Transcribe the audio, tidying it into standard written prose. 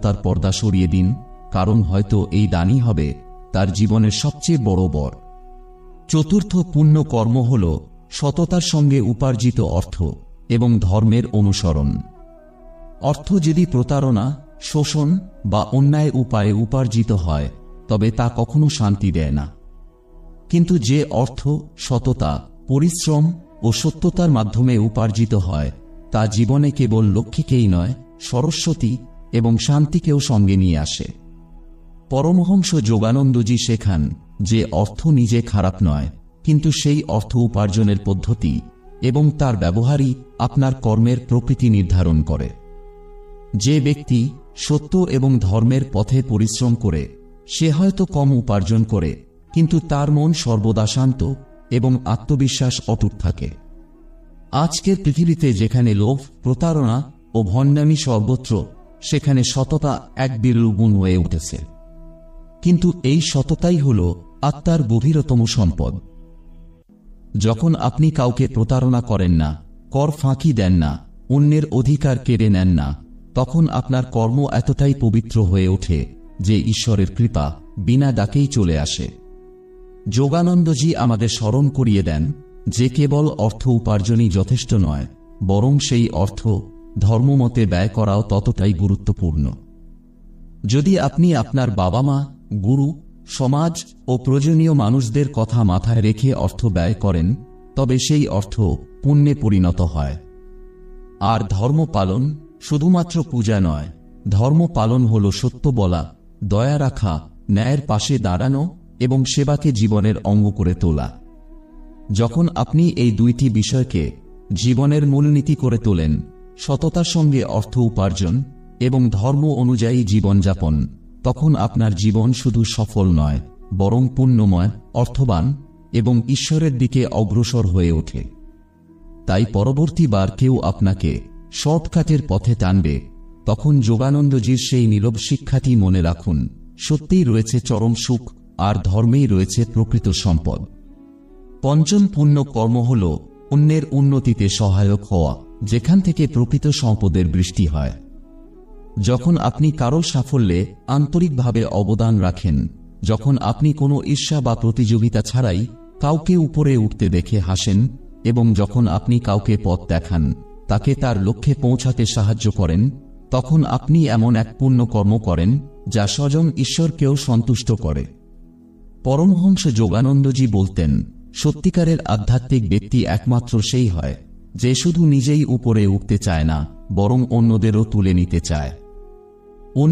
তার পর্দা সরিয়ে দিন, কারণ হয়তো এই দানই হবে তার জীবনের সবচেয়ে বড় বর। চতুর্থ পুণ্য কর্ম হল সততার সঙ্গে উপার্জিত অর্থ এবং ধর্মের অনুসরণ। অর্থ যদি প্রতারণা, শোষণ বা অন্যায় উপায়ে উপার্জিত হয় তবে তা কখনো শান্তি দেয় না। কিন্তু যে অর্থ সততা, পরিশ্রম ও সত্যতার মাধ্যমে উপার্জিত হয় তা জীবনে কেবল লক্ষ্মীকেই নয়, সরস্বতী এবং শান্তিকেও সঙ্গে নিয়ে আসে। পরমহংস যোগানন্দজি শেখান যে অর্থ নিজে খারাপ নয়, কিন্তু সেই অর্থ উপার্জনের পদ্ধতি এবং তার ব্যবহারই আপনার কর্মের প্রকৃতি নির্ধারণ করে। যে ব্যক্তি সত্য এবং ধর্মের পথে পরিশ্রম করে সে হয়তো কম উপার্জন করে, কিন্তু তার মন সর্বদা শান্ত এবং আত্মবিশ্বাস অটুট থাকে। আজকের পৃথিবীতে যেখানে লোভ, প্রতারণা ও ভণ্ডামি সর্বত্র, সেখানে সততা এক বিরল গুণ হয়ে উঠেছে। কিন্তু এই সততাই হল আত্মার গভীরতম সম্পদ। যখন আপনি কাউকে প্রতারণা করেন না, কর ফাঁকি দেন না, অন্যের অধিকার কেড়ে নেন না, তখন আপনার কর্ম এতটাই পবিত্র হয়ে ওঠে যে ঈশ্বরের কৃপা বিনা ডাকেই চলে আসে। যোগানন্দজি আমাদের স্মরণ করিয়ে দেন যে কেবল অর্থ উপার্জনই যথেষ্ট নয়, বরং সেই অর্থ ধর্মমতে ব্যয় করাও ততটাই গুরুত্বপূর্ণ। যদি আপনি আপনার বাবা মা, গুরু, সমাজ ও প্রয়োজনীয় মানুষদের কথা মাথায় রেখে অর্থ ব্যয় করেন তবে সেই অর্থ পুণ্যে পরিণত হয়। আর ধর্ম পালন শুধুমাত্র পূজা নয়, ধর্ম পালন হল সত্য বলা, দয়া রাখা, ন্যায়ের পাশে দাঁড়ানো এবং সেবাকে জীবনের অঙ্গ করে তোলা। যখন আপনি এই দুইটি বিষয়কে জীবনের মূলনীতি করে তোলেন, সততার সঙ্গে অর্থ উপার্জন এবং ধর্ম অনুযায়ী জীবনযাপন, তখন আপনার জীবন শুধু সফল নয়, বরং পুণ্যময়, অর্থবান এবং ঈশ্বরের দিকে অগ্রসর হয়ে ওঠে। তাই পরবর্তীবার কেউ আপনাকে শর্টকাটের পথে টানবে, তখন যোগানন্দজির সেই নীরব শিক্ষাটি মনে রাখুন, সত্যিই রয়েছে চরম সুখ, আর ধর্মেই রয়েছে প্রকৃত সম্পদ। পঞ্চম পুণ্য কর্ম হল অন্যের উন্নতিতে সহায়ক হওয়া, যেখান থেকে প্রকৃত সম্পদের বৃষ্টি হয়। যখন আপনি কারো সাফল্যে আন্তরিকভাবে অবদান রাখেন, যখন আপনি কোনো ঈর্ষা বা প্রতিযোগিতা ছাড়াই কাউকে উপরে উঠতে দেখে হাসেন, এবং যখন আপনি কাউকে পথ দেখান, তাকে তার লক্ষ্যে পৌঁছাতে সাহায্য করেন, তখন আপনি এমন এক পুণ্যকর্ম করেন যা স্বয়ং ঈশ্বরকেও সন্তুষ্ট করে। পরমহংস যোগানন্দজি বলতেন, সত্যিকারের আধ্যাত্মিক ব্যক্তি একমাত্র সেই হয় যে শুধু নিজেই উপরে উঠতে চায় না, বরং অন্যদেরও তুলে নিতে চায়।